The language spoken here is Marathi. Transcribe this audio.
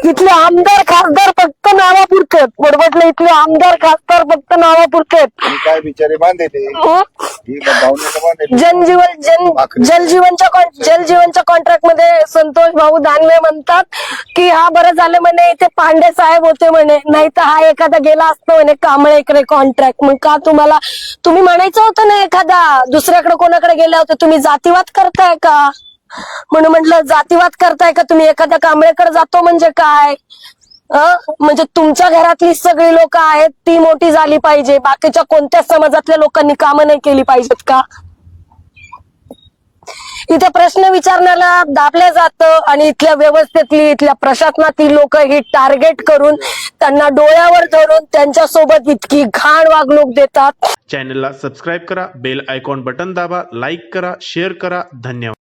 इथले आमदार खासदार फक्त नावापुरते आहेत. बडबडले इथले आमदार खासदार फक्त नावापुरते आहेत. आणि काय बिचारे बांधलेले ही भावनेला बांधलेले. जलजीवनच्या कॉन्ट्रॅक्ट मध्ये संतोष भाऊ दानवे म्हणतात की हा बरं झालं म्हणे इथे पांडे साहेब होते म्हणे, नाही तर हा एखादा गेला असतो म्हणे कांबळेकडे कॉन्ट्रॅक्ट. मग का तुम्ही म्हणायचं होतं ना एखादा दुसऱ्याकडे कोणाकडे गेले होते, तुम्ही जातीवाद करताय का? म्हणून म्हटलं जातीवाद करताय का तुम्ही? एखाद्या कांबळेकडे जातो म्हणजे काय? म्हणजे तुमच्या घरातली सगळी लोक आहेत ती मोठी झाली पाहिजे, बाकीच्या कोणत्या समाजातल्या लोकांनी कामं नाही केली पाहिजेत का? इथे प्रश्न विचारण्याला दाबलं जातं आणि इथल्या व्यवस्थेतली इथल्या प्रशासनातील लोक ही टार्गेट करून त्यांना डोळ्यावर धरून त्यांच्यासोबत इतकी घाण वागणूक देतात. चॅनलला सबस्क्राईब करा, बेल आयकॉन बटन दाबा, लाईक करा, शेअर करा. धन्यवाद.